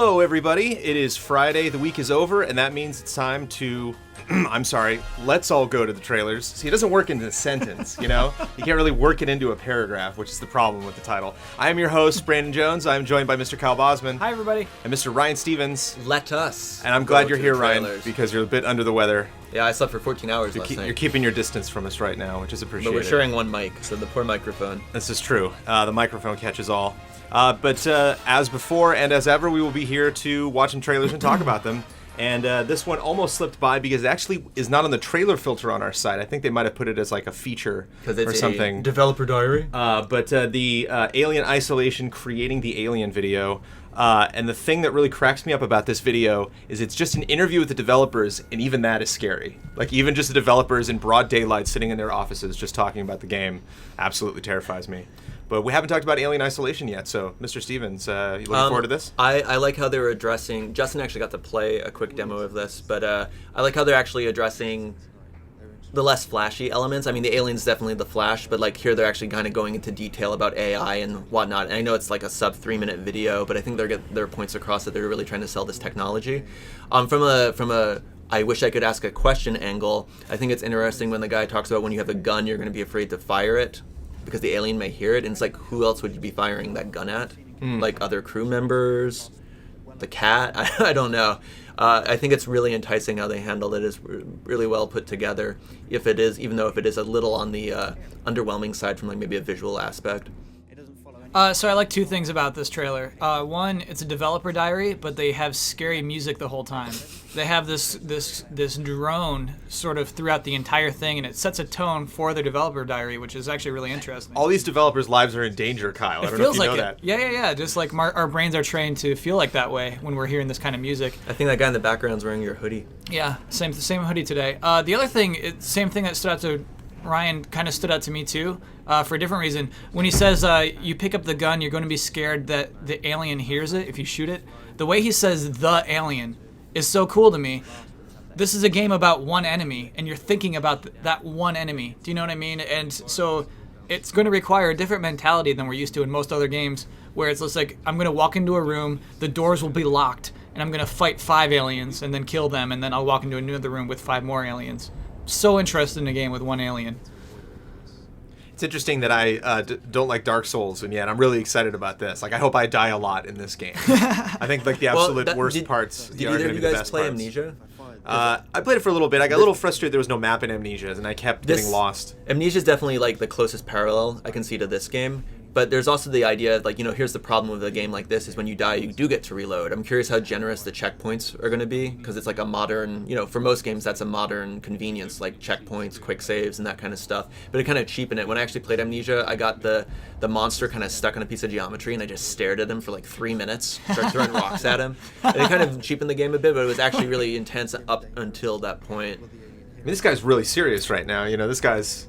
Hello, everybody. It is Friday. The week is over, and that means it's time to... I'm sorry. Let's all go to the trailers. See, it doesn't work in a sentence, you know? You can't really work it into a paragraph, which is the problem with the title. I am your host, Brandon Jones. I'm joined by Mr. Kyle Bosman. Hi, everybody. And Mr. Ryan Stevens. Let us. And I'm glad you're here, Ryan, because you're a bit under the weather. Yeah, I slept for 14 hours last night. You're keeping your distance from us right now, which is appreciated. But we're sharing one mic, so the poor microphone. This is true. The microphone catches all. But as before and as ever, we will be here to watch some trailers and talk about them. And this one almost slipped by because it actually is not on the trailer filter on our site. I think they might have put it as like a feature or something. Developer diary. But the Alien Isolation Creating the Alien video. And the thing that really cracks me up about this video is it's just an interview with the developers, and even that is scary. Like, even just the developers in broad daylight sitting in their offices just talking about the game absolutely terrifies me. But we haven't talked about Alien Isolation yet, so Mr. Stevens, you looking forward to this? I like how they were addressing... Justin actually got to play a quick demo of this, but I like how they're actually addressing the less flashy elements. I mean, the alien's definitely the flash, but like here they're actually kind of going into detail about AI and whatnot. And I know it's like a sub 3-minute video, but I think their points across that they're really trying to sell this technology. From a I wish I could ask a question angle, I think it's interesting when the guy talks about when you have a gun, you're going to be afraid to fire it because the alien may hear it. And it's like, who else would you be firing that gun at? Like other crew members? The cat? I don't know. I think it's really enticing how they handle it. It's really well put together. Even though it is a little on the underwhelming side from like maybe a visual aspect. So I like two things about this trailer. One, it's a developer diary, but they have scary music the whole time. They have this drone sort of throughout the entire thing, and it sets a tone for the developer diary, which is actually really interesting. All these developers' lives are in danger, Kyle. I don't know if you know that. Yeah. Just like our brains are trained to feel like that way when we're hearing this kind of music. I think that guy in the background's wearing your hoodie. Yeah, same hoodie today. The other thing, same thing that stood out to Ryan, kind of stood out to me too, for a different reason. When he says you pick up the gun, you're going to be scared that the alien hears it if you shoot it. The way he says the alien is so cool to me. This is a game about one enemy, and you're thinking about that one enemy. Do you know what I mean? And so it's going to require a different mentality than we're used to in most other games, where it's just like, I'm going to walk into a room, the doors will be locked, and I'm going to fight 5 aliens and then kill them, and then I'll walk into another room with 5 more aliens. So interested in a game with one alien. It's interesting that I don't like Dark Souls, and yet I'm really excited about this. Like, I hope I die a lot in this game. I think like the absolute worst parts are going to be the best parts. Did either of you guys play Amnesia? I played it for a little bit. I got a little frustrated there was no map in Amnesia, and I kept getting lost. Amnesia is definitely like the closest parallel I can see to this game. But there's also the idea of, like, here's the problem with a game like this is when you die, you do get to reload. I'm curious how generous the checkpoints are going to be, because it's like a modern, for most games, that's a modern convenience, like checkpoints, quick saves, and that kind of stuff. But it kind of cheapened it. When I actually played Amnesia, I got the monster kind of stuck on a piece of geometry, and I just stared at him for like 3 minutes, started throwing rocks at him. And it kind of cheapened the game a bit, but it was actually really intense up until that point. I mean, this guy's really serious right now. This guy's...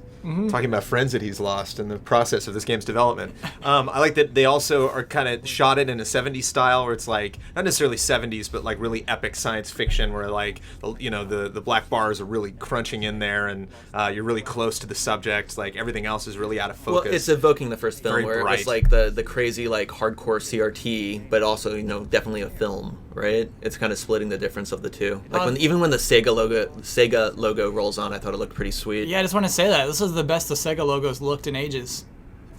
talking about friends that he's lost in the process of this game's development. I like that they also are kind of shot it in a 70s style where it's like, not necessarily 70s, but like really epic science fiction where like, the black bars are really crunching in there and you're really close to the subject. Like everything else is really out of focus. Well, it's evoking the first film where bright. It was like the crazy like hardcore CRT, but also, definitely a film, right? It's kind of splitting the difference of the two. Like even when the Sega logo rolls on, I thought it looked pretty sweet. Yeah, I just want to say that. This is the best the Sega logos looked in ages.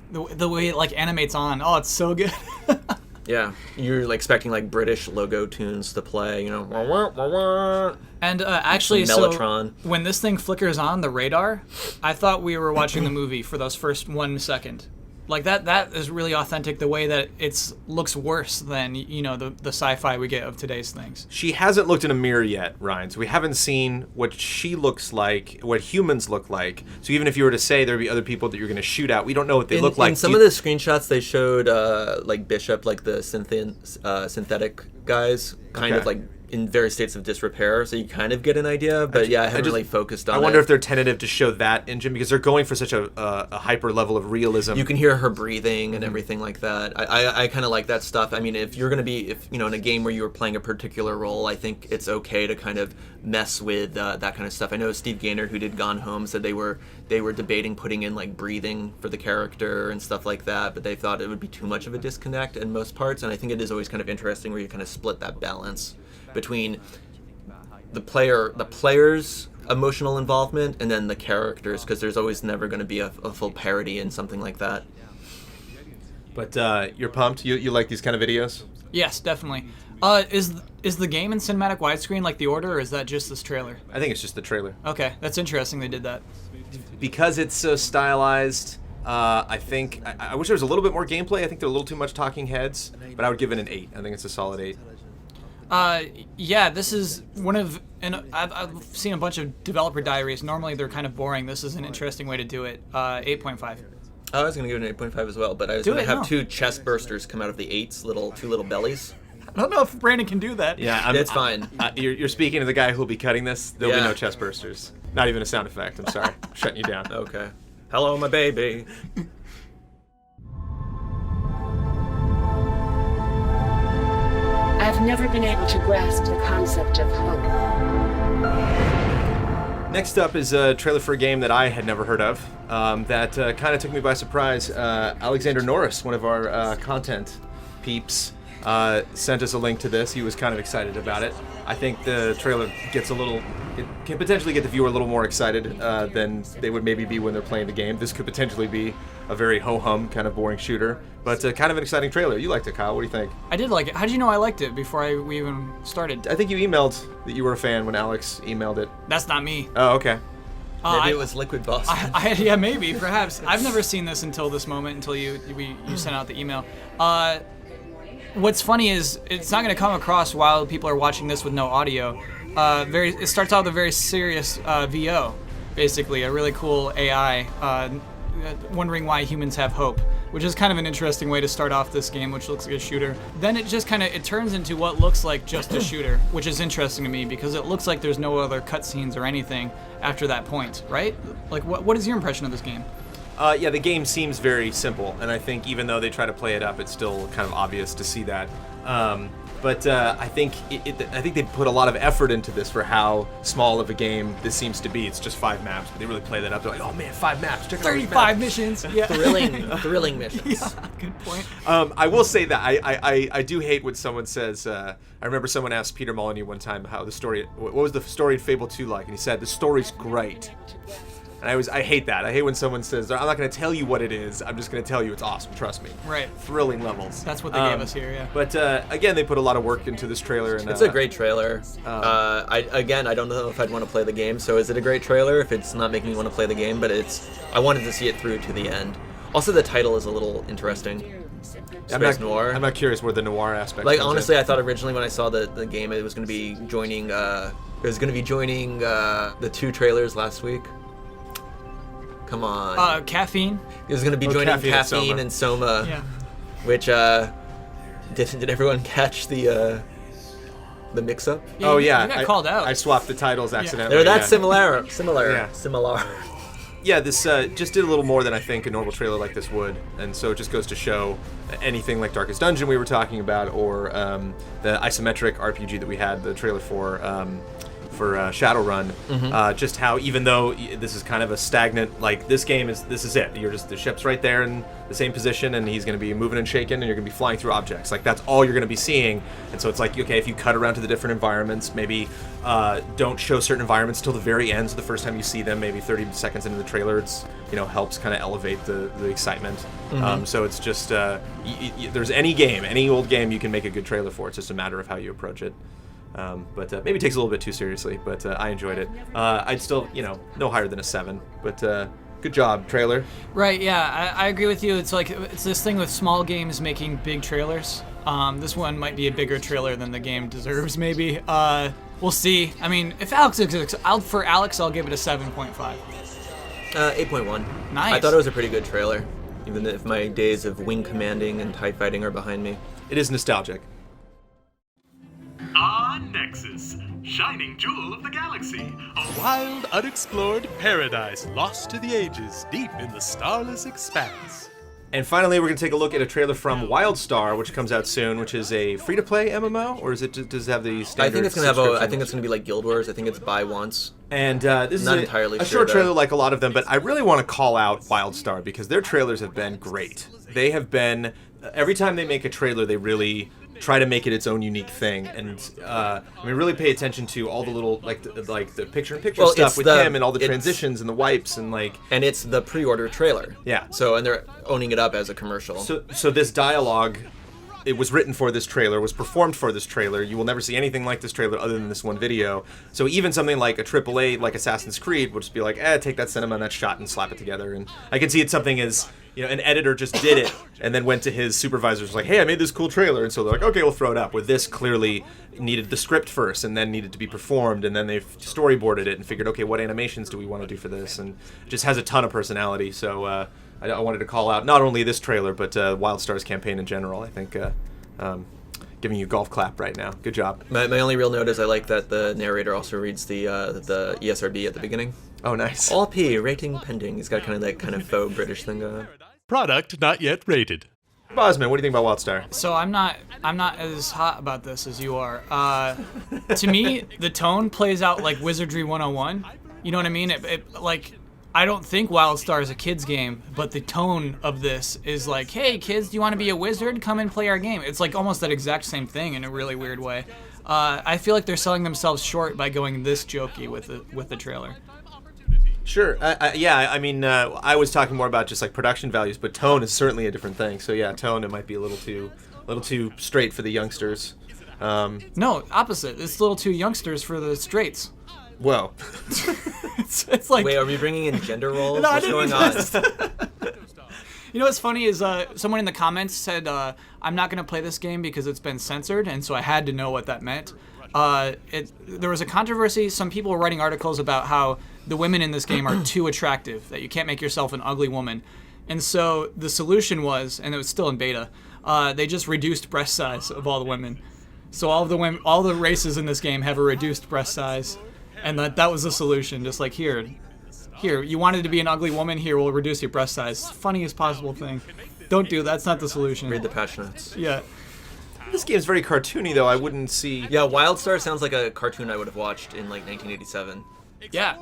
The way it like animates on. Oh, it's so good. Yeah, you're like expecting like British logo tunes to play, And actually, Mellotron. So when this thing flickers on the radar, I thought we were watching the movie for those first 1 second. Like that is really authentic. The way that it looks worse than the sci-fi we get of today's things. She hasn't looked in a mirror yet, Ryan. So we haven't seen what she looks like, what humans look like. So even if you were to say there'd be other people that you're going to shoot at, we don't know what they look like. In some of the screenshots, they showed like Bishop, like the synthetic guys, kind of like in various states of disrepair, so you kind of get an idea. But I haven't really focused on it. I wonder if they're tentative to show that engine because they're going for such a hyper level of realism. You can hear her breathing and everything like that. I kind of like that stuff. I mean, if you're going to be, in a game where you were playing a particular role, I think it's okay to kind of mess with that kind of stuff. I know Steve Gaynor, who did Gone Home, said they were debating putting in like breathing for the character and stuff like that, but they thought it would be too much of a disconnect in most parts. And I think it is always kind of interesting where you kind of split that balance between the player's emotional involvement and then the characters, because there's always never going to be a full parody in something like that. But you're pumped? You like these kind of videos? Yes, definitely. Is the game in cinematic widescreen like The Order, or is that just this trailer? I think it's just the trailer. Okay, that's interesting they did that. Because it's so stylized, I think I wish there was a little bit more gameplay. I think there are a little too much talking heads, but I would give it an 8. I think it's a solid 8. This is one of, and I've seen a bunch of developer diaries. Normally they're kind of boring. This is an interesting way to do it. 8.5. I was going to give it an 8.5 as well, but I was going to have 2 chest bursters come out of the 8's two little bellies. I don't know if Brandon can do that. Yeah, it's fine. You're speaking to the guy who'll be cutting this. There'll be no chest bursters. Not even a sound effect. I'm sorry. I'm shutting you down. Okay. Hello, my baby. I've never been able to grasp the concept of hope. Next up is a trailer for a game that I had never heard of. That kind of took me by surprise. Alexander Norris, one of our content peeps, sent us a link to this. He was kind of excited about it. I think the trailer it can potentially get the viewer a little more excited than they would maybe be when they're playing the game. This could potentially be a very ho-hum kind of boring shooter, but kind of an exciting trailer. You liked it, Kyle. What do you think? I did like it. How did you know I liked it before we even started? I think you emailed that you were a fan when Alex emailed it. That's not me. Oh, okay. Maybe it was Liquid Boston. Yeah, maybe, perhaps. I've never seen this until this moment, until you sent out the email. What's funny is it's not going to come across while people are watching this with no audio. It starts out with a very serious VO, basically, a really cool AI, wondering why humans have hope, which is kind of an interesting way to start off this game, which looks like a shooter. Then it just it turns into what looks like just a shooter, which is interesting to me because it looks like there's no other cutscenes or anything after that point, right? Like, what is your impression of this game? The game seems very simple, and I think even though they try to play it up, it's still kind of obvious to see that. But I think they put a lot of effort into this for how small of a game this seems to be. It's just 5 maps, but they really play that up. They're like, oh man, 5 maps. Check out 35 missions. Yeah. Thrilling missions. Yeah, good point. I will say that I do hate when someone says. I remember someone asked Peter Molyneux one time what was the story in Fable 2 like, and he said the story's great. And I hate that. I hate when someone says, I'm not going to tell you what it is, I'm just going to tell you it's awesome, trust me. Right. Thrilling levels. That's what they gave us here, yeah. But again, they put a lot of work into this trailer. And, it's a great trailer. I don't know if I'd want to play the game, so is it a great trailer if it's not making me want to play the game, but I wanted to see it through to the end. Also, the title is a little interesting. Noir. I'm not curious where the noir aspect Like, comes honestly, in. I thought originally when I saw the game, it was going to be joining the 2 trailers last week. Come on. Caffeine. It was going to be joining Caffeine and Soma. Yeah. Which, did everyone catch the mix-up? Oh, yeah. You got called out. I swapped the titles accidentally. They're that Yeah. similar. Yeah, this just did a little more than I think a normal trailer like this would, and so it just goes to show anything like Darkest Dungeon we were talking about, or the isometric RPG that we had the trailer for Shadowrun, just how even though this is kind of a stagnant, like this is it. The ship's right there in the same position, and he's going to be moving and shaking, and you're going to be flying through objects. Like that's all you're going to be seeing, and so it's like, okay, if you cut around to the different environments, maybe don't show certain environments till the very end, so the first time you see them, maybe 30 seconds into the trailer, it's helps kind of elevate the excitement. So it's just there's any old game you can make a good trailer for. It's just a matter of how you approach it. But maybe it takes a little bit too seriously, but I enjoyed it. I'd still, no higher than a 7, but good job, trailer. Right, yeah, I agree with you. It's like, it's this thing with small games making big trailers. This one might be a bigger trailer than the game deserves, maybe. We'll see. I mean, if Alex for Alex, I'll give it a 7.5. 8.1. Nice. I thought it was a pretty good trailer, even if my days of wing commanding and TIE fighting are behind me. It is nostalgic. Pokemon Nexus, shining jewel of the galaxy. A wild, unexplored paradise lost to the ages deep in the starless expanse. And finally, we're going to take a look at a trailer from WildStar, which comes out soon, which is a free-to-play MMO, or is it does it have the standard? I think it's gonna have I think it's gonna be like Guild Wars. I think it's buy once. And this Not is entirely a sure, short trailer though. like a lot of them, but I really want to call out WildStar because their trailers have been great. They have been every time they make a trailer, they really try to make it its own unique thing, and really pay attention to all the little like the picture-in-picture stuff with him and all the transitions and the wipes and like. And it's the pre-order trailer. Yeah. So and they're owning it up as a commercial. So this dialogue, it was written for this trailer, was performed for this trailer. You will never see anything like this trailer other than this one video. So even something like a AAA like Assassin's Creed would just be like, take that cinema and that shot and slap it together. And I can see it something as, an editor just did it and then went to his supervisors like, hey, I made this cool trailer. And so they're like, okay, we'll throw it up. Where this clearly needed the script first and then needed to be performed. And then they've storyboarded it and figured, okay, what animations do we want to do for this? And it just has a ton of personality. So I wanted to call out not only this trailer, but WildStar's campaign in general. I think giving you a golf clap right now. Good job. My only real note is I like that the narrator also reads the ESRB at the beginning. Oh, nice. All P, rating pending. He's got kind of that kind of faux British thing going on. Product not yet rated. Bosman, what do you think about WildStar? So I'm not as hot about this as you are. To me, the tone plays out like Wizardry 101. You know what I mean? I don't think WildStar is a kid's game, but the tone of this is like, hey kids, do you want to be a wizard? Come and play our game. It's like almost that exact same thing in a really weird way. I feel like they're selling themselves short by going this jokey with the trailer. Sure. I was talking more about just like production values, but tone is certainly a different thing. So yeah, tone, it might be a little too straight for the youngsters. No, opposite. It's a little too youngsters for the straights. Whoa. It's like. Wait, are we bringing in gender roles? No, What's going on? You know what's funny is someone in the comments said, I'm not going to play this game because it's been censored, and so I had to know what that meant. There was a controversy. Some people were writing articles about how the women in this game are too attractive, that you can't make yourself an ugly woman. And so the solution was, and it was still in beta, they just reduced breast size of all the women. So all the races in this game have a reduced breast size. And that was the solution. Just like, here, you wanted to be an ugly woman, here, we'll reduce your breast size. Funniest possible thing. Don't do that. That's not the solution. Read the patch notes. Yeah. This game's very cartoony, though. I wouldn't see. Yeah, WildStar sounds like a cartoon I would have watched in like 1987. Yeah.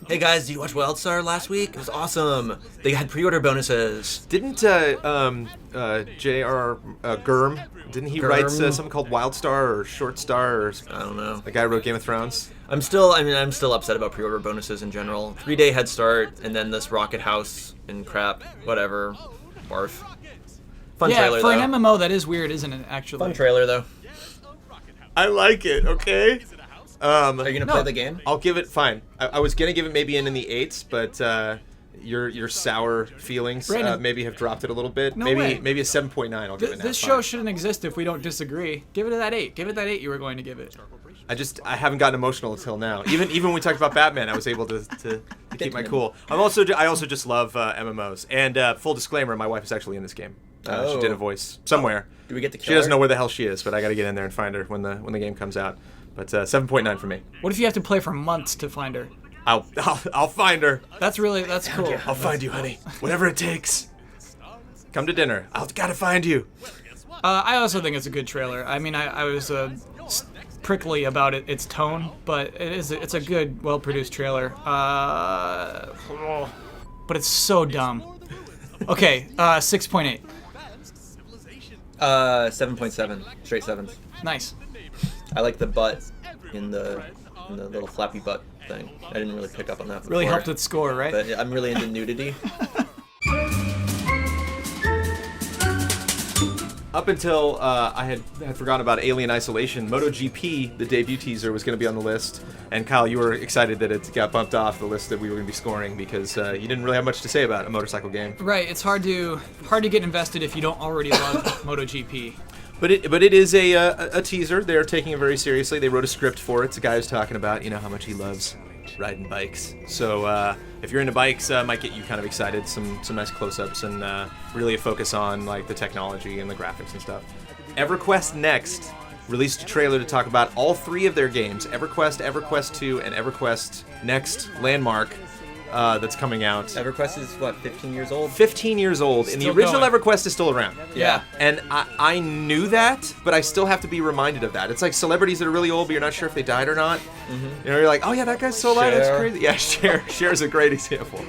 Hey guys, did you watch WildStar last week? It was awesome. They had pre-order bonuses. Didn't J.R. Gurm, didn't he write something called WildStar or Short Star or I don't know. The guy who wrote Game of Thrones? I'm still upset about pre-order bonuses in general. 3-day head start and then this Rocket House and crap, whatever. Barf. Fun trailer for though. an MMO, that is weird, isn't it, actually? Fun trailer though. I like it, okay? Are you gonna play the game? I'll give it, fine. I was gonna give it maybe in the 8s, but your sour feelings maybe have dropped it a little bit. No maybe way. Maybe a 7.9 I'll give it now. This show shouldn't exist if we don't disagree. Give it that 8. Give it that 8 you were going to give it. I haven't gotten emotional until now. Even when we talked about Batman, I was able to keep my cool. I also just love MMOs. And full disclaimer, my wife is actually in this game. She did a voice somewhere. Do we get to kill She doesn't her? know where the hell she is, but I got to get in there and find her when the game comes out. But 7.9 for me. What if you have to play for months to find her? I'll find her. That's cool. I'll find you, honey. Whatever it takes. Come to dinner. I've got to find you. I also think it's a good trailer. I mean, I was prickly about its tone, but it's a good, well-produced trailer. But it's so dumb. Okay, 6.8. 7.7. Straight 7s. Nice. I like the butt in the little flappy butt thing. I didn't really pick up on that before. Really helped its score, right? But I'm really into nudity. Up until I had forgotten about Alien Isolation, MotoGP, the debut teaser, was going to be on the list. And Kyle, you were excited that it got bumped off the list that we were going to be scoring because you didn't really have much to say about a motorcycle game. Right. It's hard to get invested if you don't already love MotoGP. But it is a teaser. They're taking it very seriously. They wrote a script for it. It's a guy who's talking about how much he loves riding bikes. So if you're into bikes, might get you kind of excited. Some nice close-ups and really a focus on like the technology and the graphics and stuff. EverQuest Next released a trailer to talk about all 3 of their games, EverQuest, EverQuest 2, and EverQuest Next Landmark, that's coming out. EverQuest is, what, 15 years old? 15 years old, and the Still original going. EverQuest is still around. Yeah. And I knew that, but I still have to be reminded of that. It's like celebrities that are really old, but you're not sure if they died or not. You know, you're like, oh yeah, that guy's still alive. That's Cher. crazy. Yeah, Cher's a great example.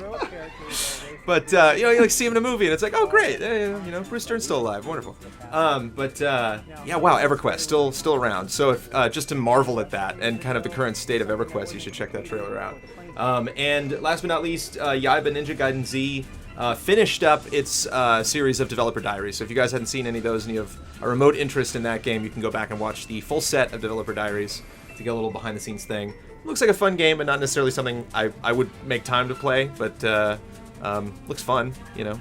But you know, you like see him in a movie, and it's like, oh great, you know, Bruce Stern's still alive, wonderful. Yeah, wow, EverQuest still around. So if just to marvel at that and kind of the current state of EverQuest, you should check that trailer out. And last but not least, Yaiba Ninja Gaiden Z finished up its series of developer diaries. So if you guys hadn't seen any of those and you have a remote interest in that game, you can go back and watch the full set of developer diaries to get a little behind the scenes thing. Looks like a fun game, but not necessarily something I would make time to play, but looks fun, you know.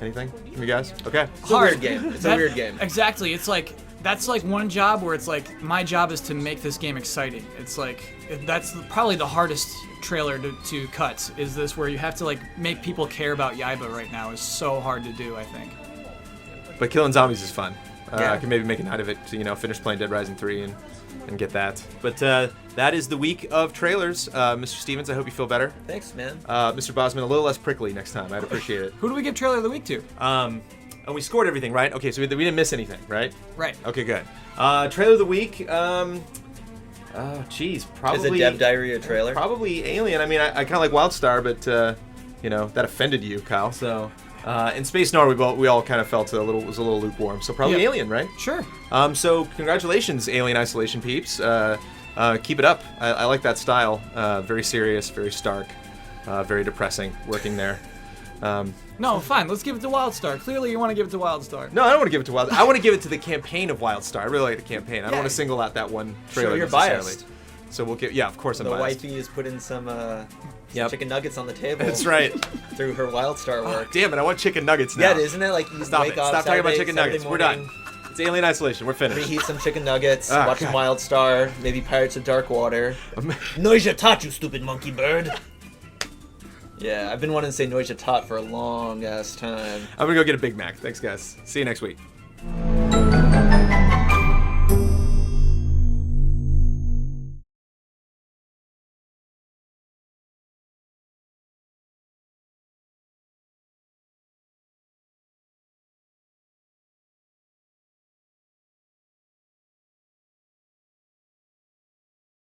Anything from you guys? Okay. It's a weird game. It's a weird game. Exactly. It's like, that's like one job where it's like, my job is to make this game exciting. It's like, that's probably the hardest trailer to cut, is this, where you have to like make people care about Yaiba right now. Is so hard to do, I think. But killing zombies is fun. Yeah. I can maybe make a night of it to, you know, finish playing Dead Rising 3 and get that. But that is the week of trailers. Mr. Stevens, I hope you feel better. Thanks, man. Mr. Bosman, a little less prickly next time. I'd appreciate it. Who do we give trailer of the week to? And we scored everything, right? Okay, so we didn't miss anything, right? Right. Okay, good. Trailer of the week. Probably. Is a Dev Diary a trailer? Probably Alien. I mean, I kind of like WildStar, but you know, that offended you, Kyle. So in Space Noir, we all kind of felt was a little lukewarm. So probably Yeah. Alien, right? Sure. So congratulations, Alien Isolation peeps. Keep it up. I like that style. Very serious, very stark, very depressing. Working there. No, fine. Let's give it to WildStar. Clearly, you want to give it to WildStar. No, I don't want to give it to WildStar. I want to give it to the campaign of WildStar. I really like the campaign. I don't Yeah. want to single out that one trailer. Sure, you're necessarily. biased. So we'll give. Yeah, of course I'm The biased. wifey is putting some Yep. chicken nuggets on the table. That's right. Through her WildStar work. Damn it! I want chicken nuggets now. Yeah, isn't it? Like you Stop wake it! up Stop talking about Saturday- chicken Saturday nuggets. We're done. morning, It's Alien Isolation. We're finished. Reheat some chicken nuggets, Ah, watch some God. WildStar, maybe Pirates of Dark Water. Noise your tot, you stupid monkey bird. Yeah, I've been wanting to say noise your tot for a long ass time. I'm gonna go get a Big Mac. Thanks, guys. See you next week.